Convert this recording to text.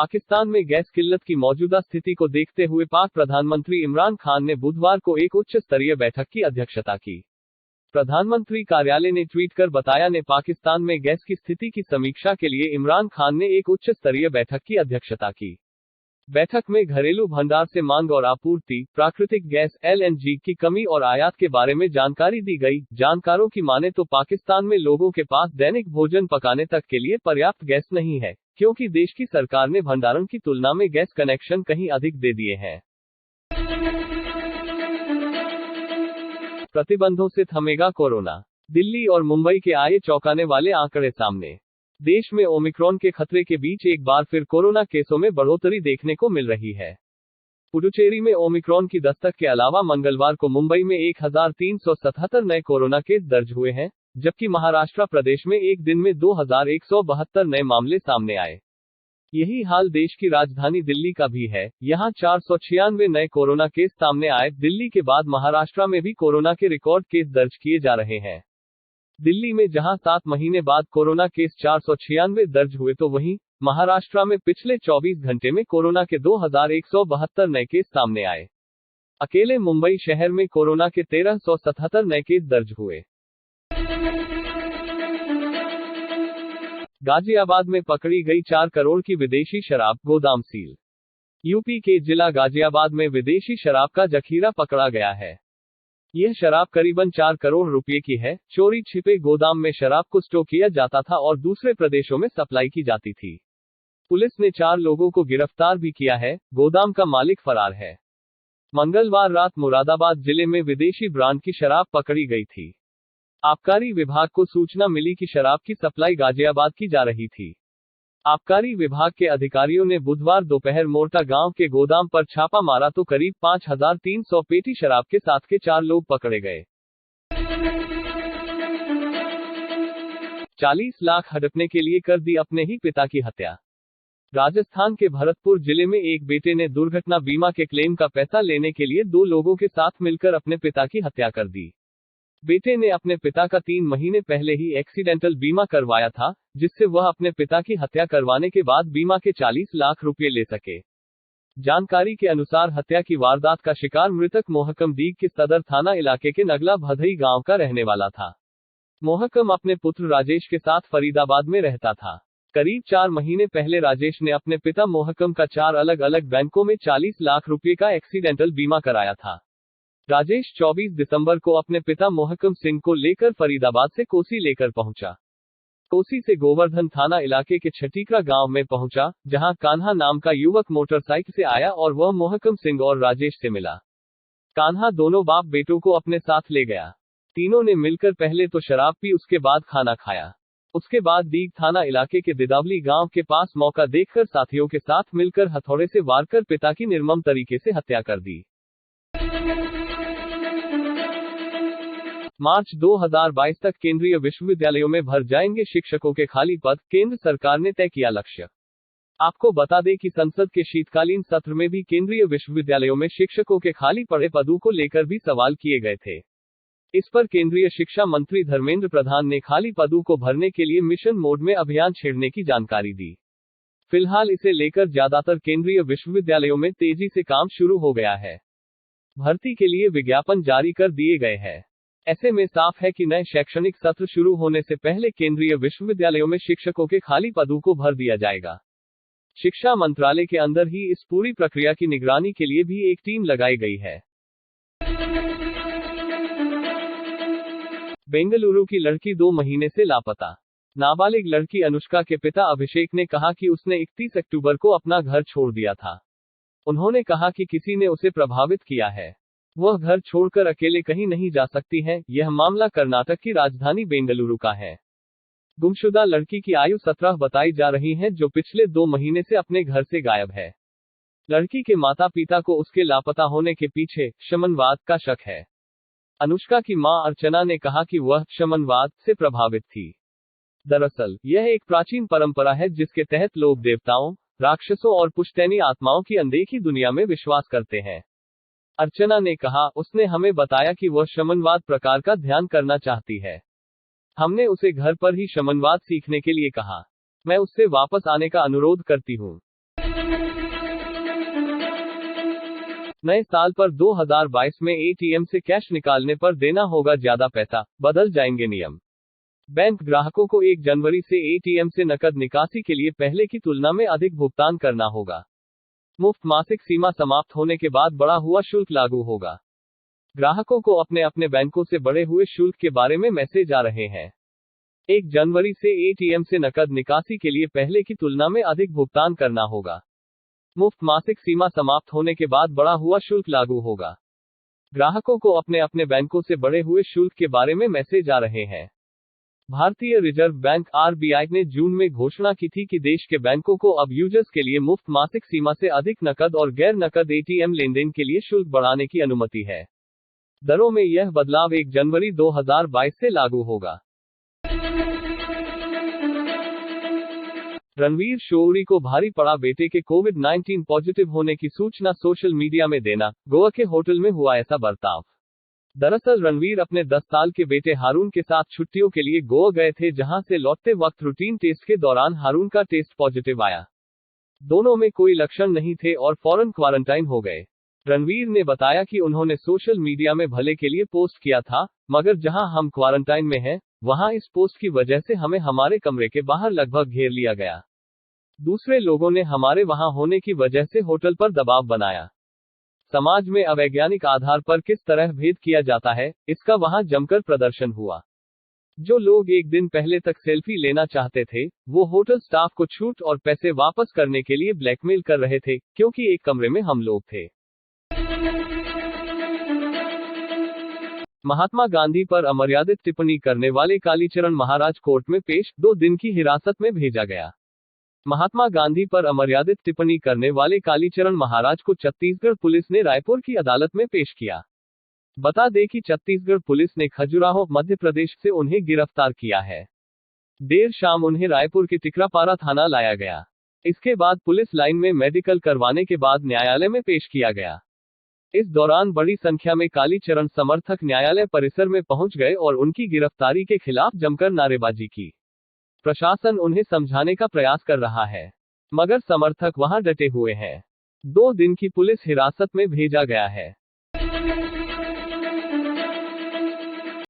पाकिस्तान में गैस किल्लत की मौजूदा स्थिति को देखते हुए पाक प्रधानमंत्री इमरान खान ने बुधवार को एक उच्च स्तरीय बैठक की अध्यक्षता की। प्रधानमंत्री कार्यालय ने ट्वीट कर बताया ने पाकिस्तान में गैस की स्थिति की समीक्षा के लिए इमरान खान ने एक उच्च स्तरीय बैठक की अध्यक्षता की। बैठक में घरेलू भंडार से मांग और आपूर्ति, प्राकृतिक गैस (LNG) की कमी और आयात के बारे में जानकारी दी गई। जानकारों की माने तो पाकिस्तान में लोगों के पास दैनिक भोजन पकाने तक के लिए पर्याप्त गैस नहीं है, क्योंकि देश की सरकार ने भंडारण की तुलना में गैस कनेक्शन कहीं अधिक दे दिए हैं। प्रतिबंधों से थमेगा कोरोना। दिल्ली और मुंबई के आए चौंकाने वाले आंकड़े सामने। देश में ओमिक्रॉन के खतरे के बीच एक बार फिर कोरोना केसों में बढ़ोतरी देखने को मिल रही है। पुडुचेरी में ओमिक्रॉन की दस्तक के अलावा मंगलवार को मुंबई में 1377 नए कोरोना केस दर्ज हुए हैं, जबकि महाराष्ट्र प्रदेश में एक दिन में 2172 नए मामले सामने आए। यही हाल देश की राजधानी दिल्ली का भी है। यहां 496 नए कोरोना केस सामने आए। दिल्ली के बाद महाराष्ट्र में भी कोरोना के रिकॉर्ड केस दर्ज किए जा रहे हैं। दिल्ली में जहां 7 महीने बाद कोरोना केस 496 दर्ज हुए, तो वहीं महाराष्ट्र में पिछले 24 घंटे में कोरोना के 2172 नए केस सामने आए। अकेले मुंबई शहर में कोरोना के 1377 नए केस दर्ज हुए। गाजियाबाद में पकड़ी गई 4 करोड़ की विदेशी शराब, गोदाम सील। यूपी के जिला गाजियाबाद में विदेशी शराब का जखीरा पकड़ा गया है। यह शराब करीबन 4 करोड़ रुपए की है। चोरी छिपे गोदाम में शराब को स्टोर किया जाता था और दूसरे प्रदेशों में सप्लाई की जाती थी। पुलिस ने 4 लोगों को गिरफ्तार भी किया है। गोदाम का मालिक फरार है। मंगलवार रात मुरादाबाद जिले में विदेशी ब्रांड की शराब पकड़ी गई थी। आबकारी विभाग को सूचना मिली कि शराब की सप्लाई गाजियाबाद की जा रही थी। आबकारी विभाग के अधिकारियों ने बुधवार दोपहर मोरटा गांव के गोदाम पर छापा मारा तो करीब 5300 पेटी शराब के साथ के 4 लोग पकड़े गए। 40 लाख हड़पने के लिए कर दी अपने ही पिता की हत्या। राजस्थान के भरतपुर जिले में एक बेटे ने दुर्घटना बीमा के क्लेम का पैसा लेने के लिए 2 लोगों के साथ मिलकर अपने पिता की हत्या कर दी। बेटे ने अपने पिता का 3 महीने पहले ही एक्सीडेंटल बीमा करवाया था, जिससे वह अपने पिता की हत्या करवाने के बाद बीमा के 40 लाख रुपए ले सके। जानकारी के अनुसार हत्या की वारदात का शिकार मृतक मोहकम दीग के सदर थाना इलाके के नगला भदई गांव का रहने वाला था। मोहकम अपने पुत्र राजेश के साथ फरीदाबाद में रहता था। करीब 4 महीने पहले राजेश ने अपने पिता मोहकम का 4 अलग अलग बैंकों में 40 लाख रुपए का एक्सीडेंटल बीमा कराया था। राजेश 24 दिसंबर को अपने पिता मोहकम सिंह को लेकर फरीदाबाद से कोसी लेकर पहुंचा। कोसी से गोवर्धन थाना इलाके के छठीकरा गांव में पहुंचा, जहां कान्हा नाम का युवक मोटरसाइकिल से आया और वह मोहकम सिंह और राजेश से मिला। कान्हा दोनों बाप बेटों को अपने साथ ले गया। तीनों ने मिलकर पहले तो शराब पी, उसके बाद खाना खाया। उसके बाद दीग थाना इलाके के दिदावली गांव के पास मौका देखकर साथियों के साथ मिलकर हथौड़े से वार कर पिता की निर्मम तरीके से हत्या कर दी। मार्च 2022 तक केंद्रीय विश्वविद्यालयों में भर जाएंगे शिक्षकों के खाली पद, केंद्र सरकार ने तय किया लक्ष्य। आपको बता दें कि संसद के शीतकालीन सत्र में भी केंद्रीय विश्वविद्यालयों में शिक्षकों के खाली पड़े पदों को लेकर भी सवाल किए गए थे। इस पर केंद्रीय शिक्षा मंत्री धर्मेंद्र प्रधान ने खाली पदों को भरने के लिए मिशन मोड में अभियान छेड़ने की जानकारी दी। फिलहाल इसे लेकर ज्यादातर केंद्रीय विश्वविद्यालयों में तेजी से काम शुरू हो गया है। भर्ती के लिए विज्ञापन जारी कर दिए गए हैं। ऐसे में साफ है कि नए शैक्षणिक सत्र शुरू होने से पहले केंद्रीय विश्वविद्यालयों में शिक्षकों के खाली पदों को भर दिया जाएगा। शिक्षा मंत्रालय के अंदर ही इस पूरी प्रक्रिया की निगरानी के लिए भी एक टीम लगाई गई है। बेंगलुरु की लड़की 2 महीने से लापता। नाबालिग लड़की अनुष्का के पिता अभिषेक ने कहा कि उसने 31 अक्टूबर को अपना घर छोड़ दिया था। उन्होंने कहा कि किसी ने उसे प्रभावित किया है। वह घर छोड़कर अकेले कहीं नहीं जा सकती है। यह मामला कर्नाटक की राजधानी बेंगलुरु का है। गुमशुदा लड़की की आयु 17 बताई जा रही है, जो पिछले 2 महीने से अपने घर से गायब है। लड़की के माता पिता को उसके लापता होने के पीछे शमनवाद का शक है। अनुष्का की मां अर्चना ने कहा कि वह शमनवाद से प्रभावित थी। दरअसल यह एक प्राचीन परंपरा है जिसके तहत लोग देवताओं, राक्षसों और पुश्तैनी आत्माओं की अनदेखी दुनिया में विश्वास करते हैं। अर्चना ने कहा, उसने हमें बताया कि वह शमनवाद प्रकार का ध्यान करना चाहती है। हमने उसे घर पर ही शमनवाद सीखने के लिए कहा। मैं उससे वापस आने का अनुरोध करती हूँ। नए साल पर 2022 में एटीएम से कैश निकालने पर देना होगा ज्यादा पैसा, बदल जाएंगे नियम। बैंक ग्राहकों को 1 जनवरी से एटीएम से नकद निकासी के लिए पहले की तुलना में अधिक भुगतान करना होगा। मुफ्त मासिक सीमा समाप्त होने के बाद बढ़ा हुआ शुल्क लागू होगा। ग्राहकों को अपने अपने बैंकों से बढ़े हुए शुल्क के बारे में मैसेज आ रहे हैं। 1 जनवरी से एटीएम से नकद निकासी के लिए पहले की तुलना में अधिक भुगतान करना होगा। मुफ्त मासिक सीमा समाप्त होने के बाद बढ़ा हुआ शुल्क लागू होगा। ग्राहकों को अपने अपने बैंकों से बढ़े हुए शुल्क के बारे में मैसेज आ रहे हैं। भारतीय रिजर्व बैंक आरबीआई ने जून में घोषणा की थी कि देश के बैंकों को अब यूजर्स के लिए मुफ्त मासिक सीमा से अधिक नकद और गैर नकद एटीएम लेनदेन के लिए शुल्क बढ़ाने की अनुमति है। दरों में यह बदलाव 1 जनवरी 2022 से लागू होगा। रणवीर शोरी को भारी पड़ा बेटे के कोविड-19 पॉजिटिव होने की सूचना सोशल मीडिया में देना, गोवा के होटल में हुआ ऐसा बर्ताव। दरअसल रणवीर अपने 10 साल के बेटे हारून के साथ छुट्टियों के लिए गोवा गए थे, जहां से लौटते वक्त रूटीन टेस्ट के दौरान हारून का टेस्ट पॉजिटिव आया। दोनों में कोई लक्षण नहीं थे और फौरन क्वारंटाइन हो गए। रणवीर ने बताया कि उन्होंने सोशल मीडिया में भले के लिए पोस्ट किया था, मगर जहां हम क्वारंटाइन में हैं, वहां इस पोस्ट की वजह से हमें हमारे कमरे के बाहर लगभग घेर लिया गया। दूसरे लोगों ने हमारे वहां होने की वजह से होटल पर दबाव बनाया। समाज में अवैज्ञानिक आधार पर किस तरह भेद किया जाता है, इसका वहां जमकर प्रदर्शन हुआ। जो लोग 1 दिन पहले तक सेल्फी लेना चाहते थे, वो होटल स्टाफ को छूट और पैसे वापस करने के लिए ब्लैकमेल कर रहे थे, क्योंकि एक कमरे में हम लोग थे। महात्मा गांधी पर अमर्यादित टिप्पणी करने वाले कालीचरण महाराज कोर्ट में पेश, 2 दिन की हिरासत में भेजा गया। महात्मा गांधी पर अमर्यादित टिप्पणी करने वाले कालीचरण महाराज को छत्तीसगढ़ पुलिस ने रायपुर की अदालत में पेश किया। बता दें कि छत्तीसगढ़ पुलिस ने खजुराहो, मध्य प्रदेश से उन्हें गिरफ्तार किया है। देर शाम उन्हें रायपुर के टिकरापारा थाना लाया गया। इसके बाद पुलिस लाइन में मेडिकल करवाने के बाद न्यायालय में पेश किया गया। इस दौरान बड़ी संख्या में कालीचरण समर्थक न्यायालय परिसर में पहुंच गए और उनकी गिरफ्तारी के खिलाफ जमकर नारेबाजी की। प्रशासन उन्हें समझाने का प्रयास कर रहा है, मगर समर्थक वहां डटे हुए हैं। 2 दिन की पुलिस हिरासत में भेजा गया है।